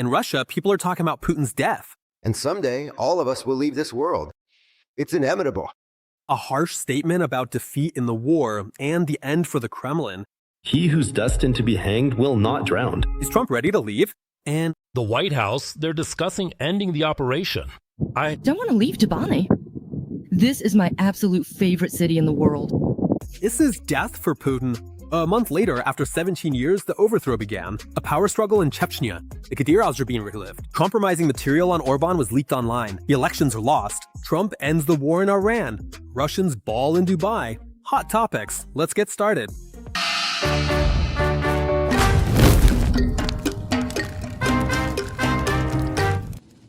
In Russia, people are talking about Putin's death. And someday, all of us will leave this world. It's inevitable. A harsh statement about defeat in the war and the end for the Kremlin. He who's destined to be hanged will not drown. Is Trump ready to leave? And the White House, they're discussing ending the operation. I don't want to leave Tabane. This is my absolute favorite city in the world. This is death for Putin. A month later, after 17 years, the overthrow began. A power struggle in Chechnya. The Kadyrovs are being relived. Compromising material on Orban was leaked online. The elections are lost. Trump ends the war in Iran. Russians ball in Dubai. Hot topics. Let's get started.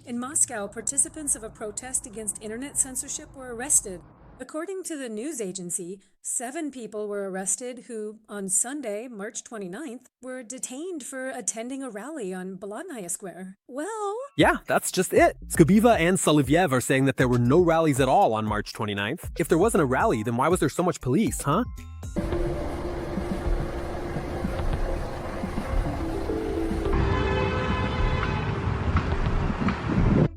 In Moscow, participants of a protest against internet censorship were arrested. According to the news agency, 7 people were arrested who, on Sunday, March 29th, were detained for attending a rally on Bolotnaya Square. Well... yeah, that's just it. Skabiva and Solovyev are saying that there were no rallies at all on March 29th. If there wasn't a rally, then why was there so much police, huh?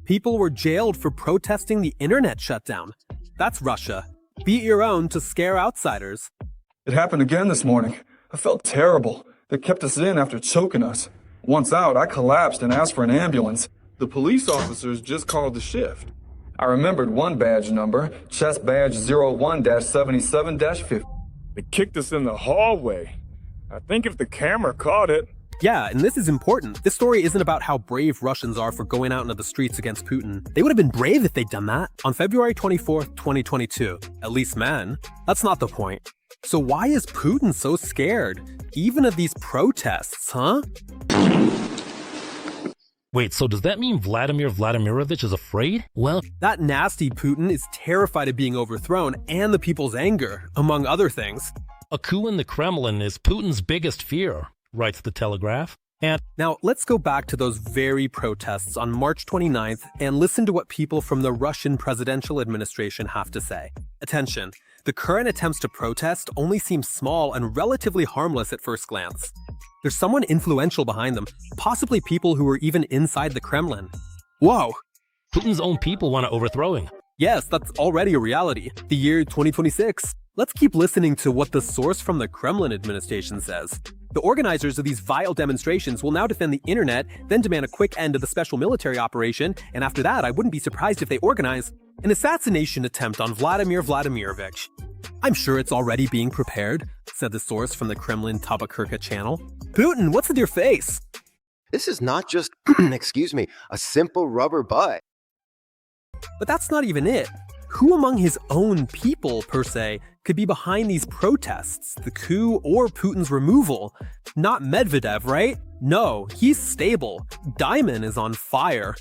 People were jailed for protesting the internet shutdown. That's Russia. Beat your own to scare outsiders. It happened again this morning. I felt terrible. They kept us in after choking us. Once out, I collapsed and asked for an ambulance. The police officers just called the shift. I remembered one badge number, chest badge 01-77-50. They kicked us in the hallway. I think if the camera caught it... yeah, and this is important. This story isn't about how brave Russians are for going out into the streets against Putin. They would have been brave if they'd done that. On February 24th, 2022, at least men. That's not the point. So why is Putin so scared? Even of these protests, huh? Wait, so does that mean Vladimir Vladimirovich is afraid? Well, that nasty Putin is terrified of being overthrown and the people's anger, among other things. A coup in the Kremlin is Putin's biggest fear, writes the Telegraph. And now let's go back to those very protests on March 29th and listen to what people from the Russian presidential administration have to say. Attention, the current attempts to protest only seem small and relatively harmless at first glance. There's someone influential behind them, possibly people who are even inside the Kremlin. Whoa! Putin's own people want to overthrow him. Yes, that's already a reality. The year 2026. Let's keep listening to what the source from the Kremlin administration says. The organizers of these vile demonstrations will now defend the internet, then demand a quick end to the special military operation, and after that, I wouldn't be surprised if they organize an assassination attempt on Vladimir Vladimirovich. I'm sure it's already being prepared, said the source from the Kremlin Tabakurka channel. Putin, what's with your face? This is not just, excuse me, a simple rubber butt. But that's not even it. Who among his own people, per se, could be behind these protests, the coup or Putin's removal? Not Medvedev, right? No, he's stable. Diamond is on fire.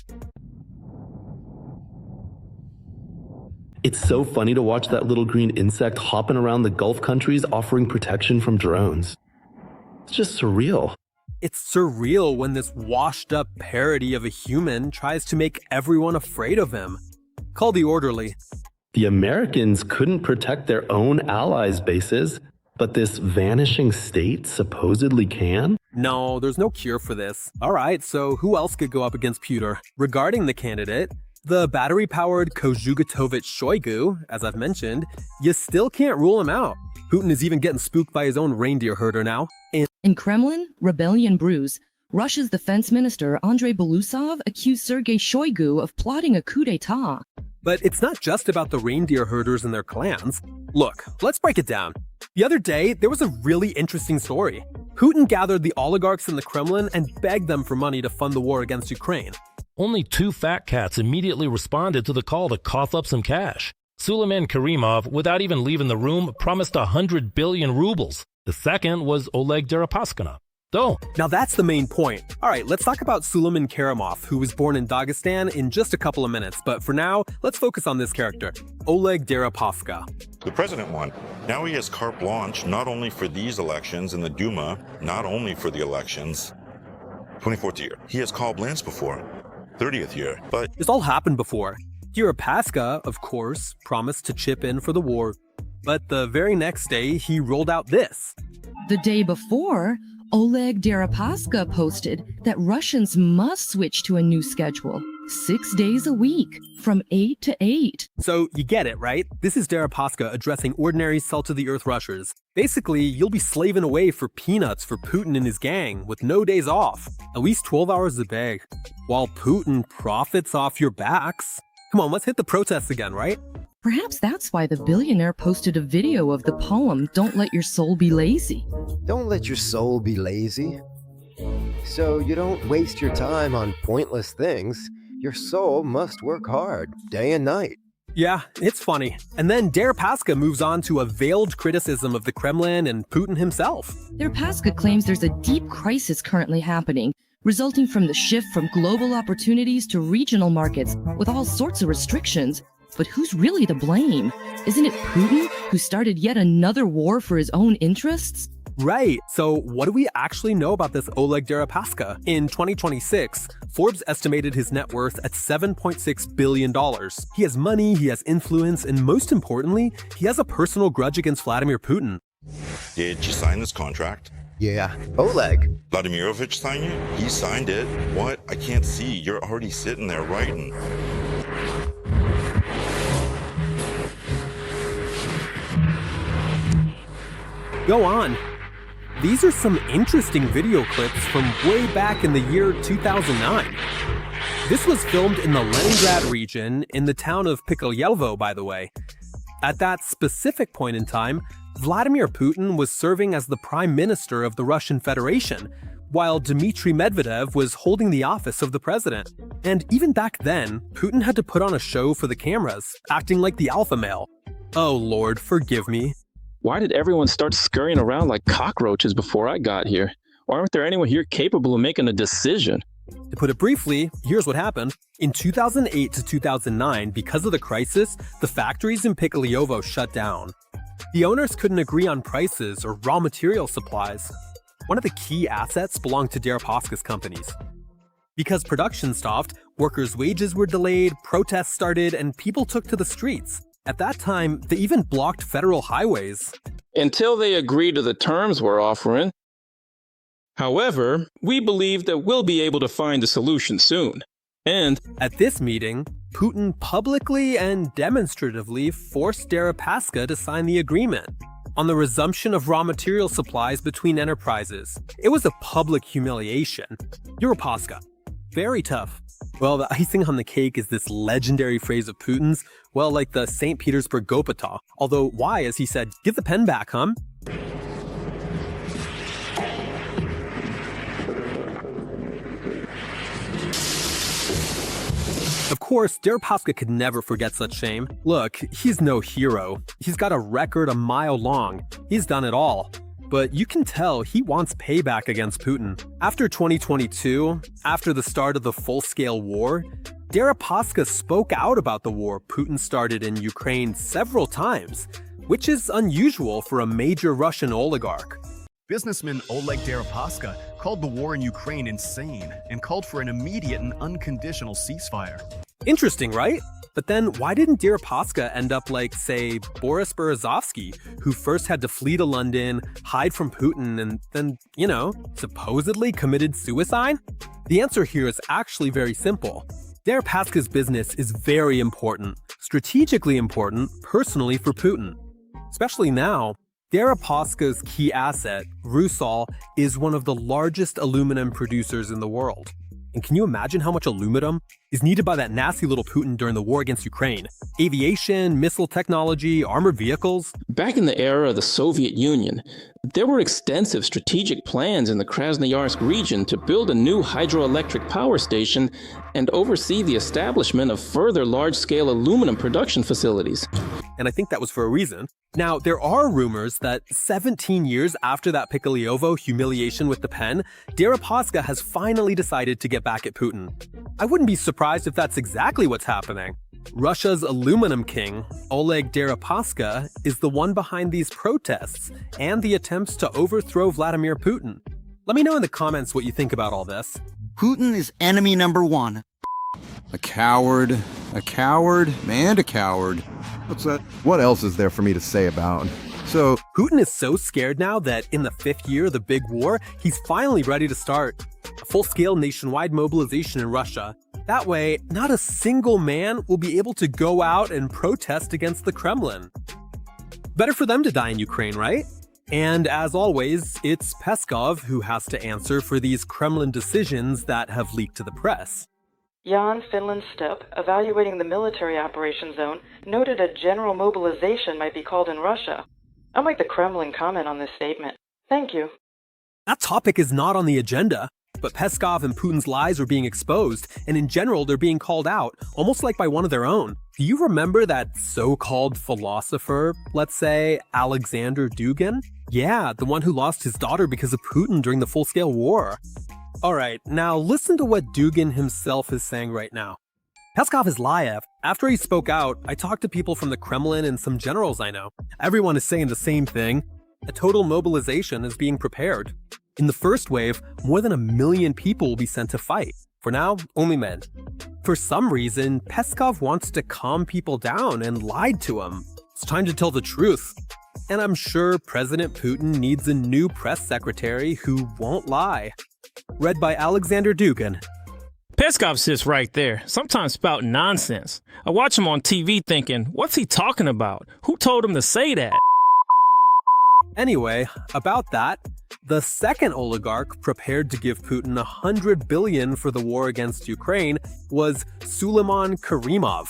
It's so funny to watch that little green insect hopping around the Gulf countries offering protection from drones. It's just surreal. It's surreal when this washed-up parody of a human tries to make everyone afraid of him. Call the orderly. The Americans couldn't protect their own allies' bases, but this vanishing state supposedly can? No, there's no cure for this. Alright, so who else could go up against Putin? Regarding the candidate, the battery-powered Kozhugatovich Shoigu, as I've mentioned, you still can't rule him out. Putin is even getting spooked by his own reindeer herder now. In Kremlin, rebellion brews. Russia's defense minister Andrei Belousov accused Sergei Shoigu of plotting a coup d'etat. But it's not just about the reindeer herders and their clans. Look, let's break it down. The other day, there was a really interesting story. Putin gathered the oligarchs in the Kremlin and begged them for money to fund the war against Ukraine. Only 2 fat cats immediately responded to the call to cough up some cash. Suleiman Karimov, without even leaving the room, promised 100 billion rubles. The second was Oleg Deripaskina. Now that's the main point. Alright, let's talk about Suleiman Karimov, who was born in Dagestan, in just a couple of minutes. But for now, let's focus on this character, Oleg Deripaska. The president won. Now he has carte blanche not only for these elections in the Duma, not only for the elections. 24th year. He has carte blanche before. 30th year. But this all happened before. Deripaska, of course, promised to chip in for the war. But the very next day, he rolled out this. The day before, Oleg Deripaska posted that Russians must switch to a new schedule, 6 days a week, from 8 to 8. So you get it, right? This is Deripaska addressing ordinary salt-of-the-earth Russians. Basically, you'll be slaving away for peanuts for Putin and his gang with no days off, at least 12 hours a day, while Putin profits off your backs. Come on, let's hit the protests again, right? Perhaps that's why the billionaire posted a video of the poem, Don't Let Your Soul Be Lazy. Don't let your soul be lazy. So you don't waste your time on pointless things. Your soul must work hard, day and night. Yeah, it's funny. And then Deripaska moves on to a veiled criticism of the Kremlin and Putin himself. Deripaska claims there's a deep crisis currently happening, resulting from the shift from global opportunities to regional markets with all sorts of restrictions. But who's really to blame? Isn't it Putin who started yet another war for his own interests? Right. So what do we actually know about this Oleg Deripaska? In 2026, Forbes estimated his net worth at $7.6 billion. He has money, he has influence, and most importantly, he has a personal grudge against Vladimir Putin. Did you sign this contract? Yeah, Oleg. Vladimirovich signed it? He signed it? What? I can't see. You're already sitting there writing. Go on. These are some interesting video clips from way back in the year 2009. This was filmed in the Leningrad region in the town of Pikolyevo, by the way. At that specific point in time, Vladimir Putin was serving as the Prime Minister of the Russian Federation, while Dmitry Medvedev was holding the office of the president. And even back then, Putin had to put on a show for the cameras, acting like the alpha male. Oh Lord, forgive me. Why did everyone start scurrying around like cockroaches before I got here? Why aren't there anyone here capable of making a decision? To put it briefly, here's what happened. In 2008 to 2009, because of the crisis, the factories in Pikolyevo shut down. The owners couldn't agree on prices or raw material supplies. One of the key assets belonged to Deripaska's companies. Because production stopped, workers' wages were delayed, protests started, and people took to the streets. At that time, they even blocked federal highways. Until they agreed to the terms we're offering. However, we believe that we'll be able to find a solution soon. And at this meeting, Putin publicly and demonstratively forced Deripaska to sign the agreement on the resumption of raw material supplies between enterprises. It was a public humiliation. Deripaska, very tough. Well, the icing on the cake is this legendary phrase of Putin's, well, like the St. Petersburg Gopata. Although, why, as he said, give the pen back, huh? Of course, Deripaska could never forget such shame. Look, he's no hero. He's got a record a mile long. He's done it all. But you can tell he wants payback against Putin. After 2022, after the start of the full-scale war, Deripaska spoke out about the war Putin started in Ukraine several times, which is unusual for a major Russian oligarch. Businessman Oleg Deripaska called the war in Ukraine insane and called for an immediate and unconditional ceasefire. Interesting, right? But then why didn't Deripaska end up like, say, Boris Berezovsky, who first had to flee to London, hide from Putin, and then, supposedly committed suicide? The answer here is actually very simple. Deripaska's business is very important, strategically important, personally for Putin. Especially now, Deripaska's key asset, Rusal, is one of the largest aluminum producers in the world. And can you imagine how much aluminum is needed by that nasty little Putin during the war against Ukraine? Aviation, missile technology, armored vehicles? Back in the era of the Soviet Union, there were extensive strategic plans in the Krasnoyarsk region to build a new hydroelectric power station and oversee the establishment of further large-scale aluminum production facilities. And I think that was for a reason. Now, there are rumors that 17 years after that Pikolyevo humiliation with the pen, Deripaska has finally decided to get back at Putin. I wouldn't be surprised if that's exactly what's happening. Russia's aluminum king, Oleg Deripaska, is the one behind these protests and the attempts to overthrow Vladimir Putin. Let me know in the comments what you think about all this. Putin is enemy number one. A coward, and a coward. What's that? What else is there for me to say about So, Putin is so scared now that in the 5th year of the big war, he's finally ready to start a full-scale nationwide mobilization in Russia. That way, not a single man will be able to go out and protest against the Kremlin. Better for them to die in Ukraine, right? And as always, it's Peskov who has to answer for these Kremlin decisions that have leaked to the press. Jan Finland Steppe, evaluating the military operation zone, noted a general mobilization might be called in Russia. I'd like the Kremlin comment on this statement. Thank you. That topic is not on the agenda, but Peskov and Putin's lies are being exposed, and in general they're being called out, almost like by one of their own. Do you remember that so-called philosopher, let's say, Alexander Dugin? Yeah, the one who lost his daughter because of Putin during the full-scale war. Alright, now listen to what Dugin himself is saying right now. Peskov is Liev. After he spoke out, I talked to people from the Kremlin and some generals I know. Everyone is saying the same thing. A total mobilization is being prepared. In the first wave, more than 1 million people will be sent to fight. For now, only men. For some reason, Peskov wants to calm people down and lied to them. It's time to tell the truth. And I'm sure President Putin needs a new press secretary who won't lie. Read by Alexander Dugin. Peskov sits right there, sometimes spouting nonsense. I watch him on TV thinking, what's he talking about? Who told him to say that? Anyway, about that, the second oligarch prepared to give Putin $100 billion for the war against Ukraine was Suleiman Karimov.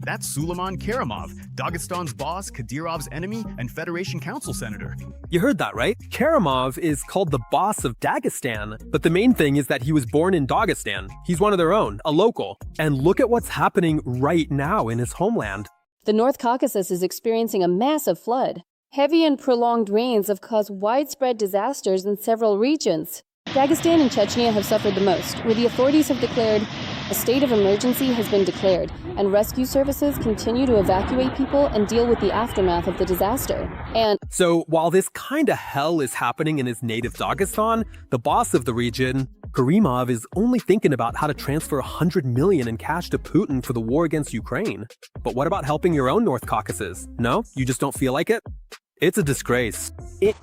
That's Suleiman Karimov, Dagestan's boss, Kadyrov's enemy, and Federation Council senator. You heard that right? Karimov is called the boss of Dagestan, but the main thing is that he was born in Dagestan. He's one of their own, a local. And look at what's happening right now in his homeland. The North Caucasus is experiencing a massive flood. Heavy and prolonged rains have caused widespread disasters in several regions. Dagestan and Chechnya have suffered the most, where the authorities have declared a state of emergency has been declared, and rescue services continue to evacuate people and deal with the aftermath of the disaster. And so while this kinda hell is happening in his native Dagestan, the boss of the region, Karimov, is only thinking about how to transfer $100 million in cash to Putin for the war against Ukraine. But what about helping your own North Caucasus? No? You just don't feel like it? It's a disgrace.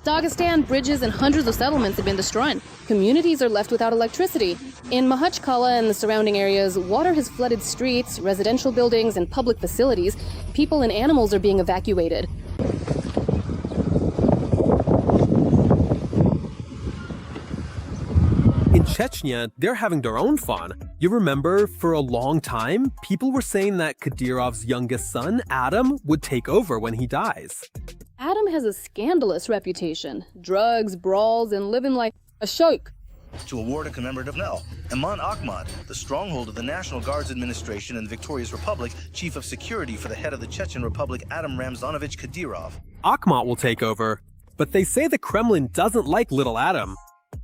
Dagestan, bridges, and hundreds of settlements have been destroyed. Communities are left without electricity. In Makhachkala and the surrounding areas, water has flooded streets, residential buildings, and public facilities. People and animals are being evacuated. In Chechnya, they're having their own fun. You remember, for a long time, people were saying that Kadyrov's youngest son, Adam, would take over when he dies. Adam has a scandalous reputation. Drugs, brawls, and living like a sheikh. To award a commemorative medal, Iman Akhmad, the stronghold of the National Guards Administration in the Victorious Republic, Chief of Security for the head of the Chechen Republic, Adam Ramzanovich Kadyrov. Akhmat will take over, but they say the Kremlin doesn't like little Adam.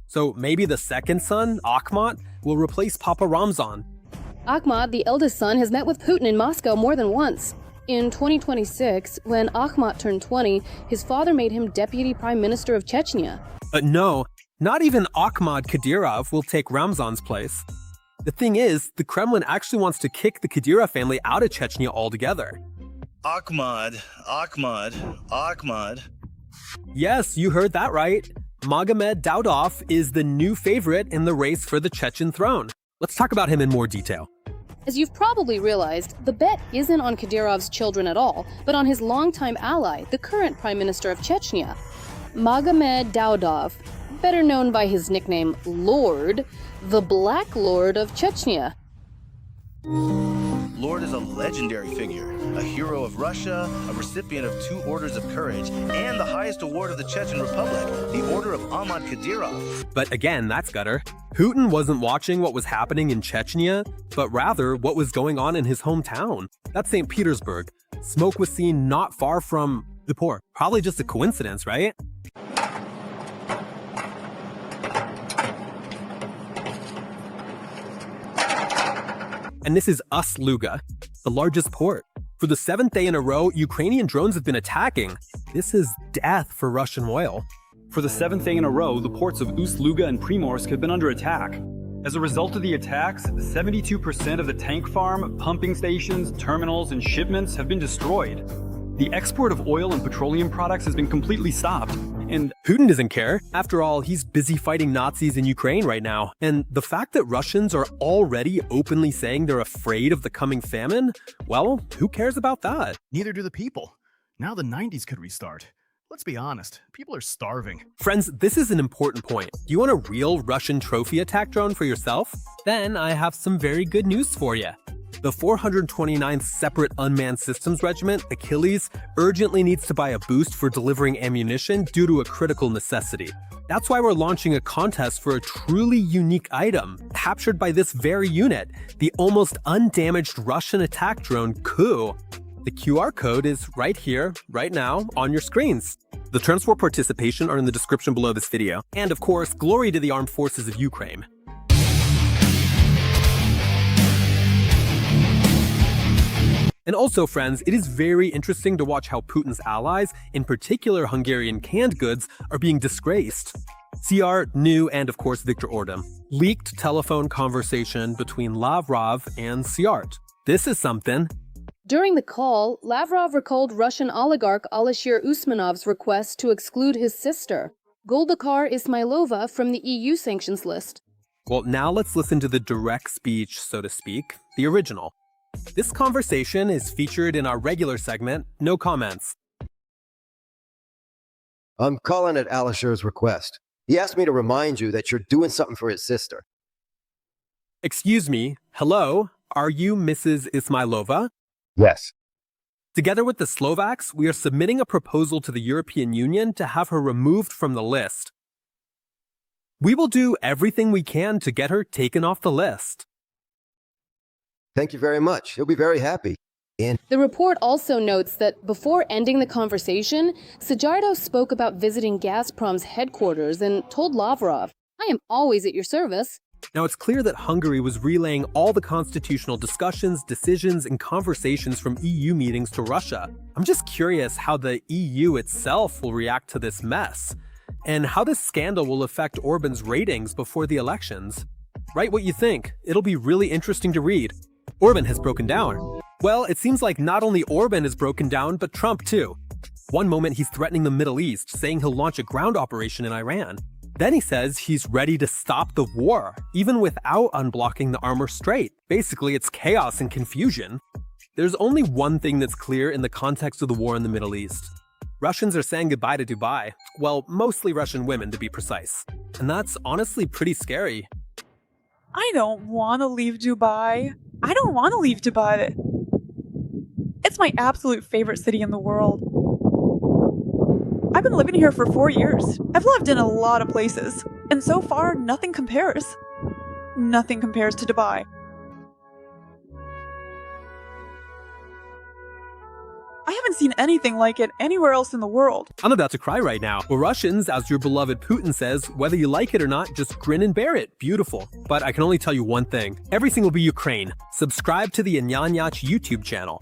So maybe the second son, Akhmat, will replace Papa Ramzan. Akhmat, the eldest son, has met with Putin in Moscow more than once. In 2026, when Akhmat turned 20, his father made him deputy prime minister of Chechnya. But no, not even Akhmat Kadyrov will take Ramzan's place. The thing is, the Kremlin actually wants to kick the Kadyrov family out of Chechnya altogether. Akhmad. Yes, you heard that right. Magomed Daudov is the new favorite in the race for the Chechen throne. Let's talk about him in more detail. As you've probably realized, the bet isn't on Kadyrov's children at all, but on his longtime ally, the current prime minister of Chechnya. Magomed Daudov, better known by his nickname Lord, the Black Lord of Chechnya. Lord is a legendary figure, a hero of Russia, a recipient of 2 Orders of Courage, and the highest award of the Chechen Republic, the Order of Ahmad Kadyrov. But again, that's gutter. Putin wasn't watching what was happening in Chechnya, but rather what was going on in his hometown. That's St. Petersburg. Smoke was seen not far from the port. Probably just a coincidence, right? And this is Ust-Luga, the largest port. For the 7th day in a row, Ukrainian drones have been attacking. This is death for Russian oil. For the 7th day in a row, the ports of Ust-Luga and Primorsk have been under attack. As a result of the attacks, 72% of the tank farm, pumping stations, terminals, and shipments have been destroyed. The export of oil and petroleum products has been completely stopped, and Putin doesn't care. After all, he's busy fighting Nazis in Ukraine right now. And the fact that Russians are already openly saying they're afraid of the coming famine, well, who cares about that? Neither do the people. Now the 90s could restart. Let's be honest, people are starving. Friends, this is an important point. Do you want a real Russian trophy attack drone for yourself? Then I have some very good news for you. The 429th Separate Unmanned Systems Regiment, Achilles, urgently needs to buy a boost for delivering ammunition due to a critical necessity. That's why we're launching a contest for a truly unique item, captured by this very unit, the almost undamaged Russian attack drone KOUP. The QR code is right here, right now, on your screens. The terms for participation are in the description below this video. And of course, glory to the armed forces of Ukraine. And also, friends, it is very interesting to watch how Putin's allies, in particular Hungarian canned goods, are being disgraced. CR, New, and of course Viktor Orban. Leaked telephone conversation between Lavrov and Siart. This is something. During the call, Lavrov recalled Russian oligarch Alisher Usmanov's request to exclude his sister, Goldakar Ismailova, from the EU sanctions list. Well, now let's listen to the direct speech, so to speak, the original. This conversation is featured in our regular segment, No Comments. I'm calling at Alisher's request. He asked me to remind you that you're doing something for his sister. Excuse me, hello, are you Mrs. Ismailova? Yes. Together with the Slovaks, we are submitting a proposal to the European Union to have her removed from the list. We will do everything we can to get her taken off the list. Thank you very much. He'll be very happy. And The report also notes that before ending the conversation, Sajardo spoke about visiting Gazprom's headquarters and told Lavrov, "I am always at your service." Now, it's clear that Hungary was relaying all the constitutional discussions, decisions, and conversations from EU meetings to Russia. I'm just curious how the EU itself will react to this mess, and how this scandal will affect Orban's ratings before the elections. Write what you think. It'll be really interesting to read. Orban has broken down. Well, it seems like not only Orban is broken down, but Trump too. One moment he's threatening the Middle East, saying he'll launch a ground operation in Iran. Then he says he's ready to stop the war, even without unblocking the Armor Strait. Basically, it's chaos and confusion. There's only one thing that's clear in the context of the war in the Middle East. Russians are saying goodbye to Dubai. Well, mostly Russian women, to be precise. And that's honestly pretty scary. I don't want to leave Dubai. I don't want to leave Dubai. It's my absolute favorite city in the world. I've been living here for 4 years. I've lived in a lot of places, and so far, nothing compares. Nothing compares to Dubai. I haven't seen anything like it anywhere else in the world. I'm about to cry right now. Well, Russians, as your beloved Putin says, whether you like it or not, just grin and bear it. Beautiful. But I can only tell you one thing. Everything will be Ukraine. Subscribe to the Anyanyach YouTube channel.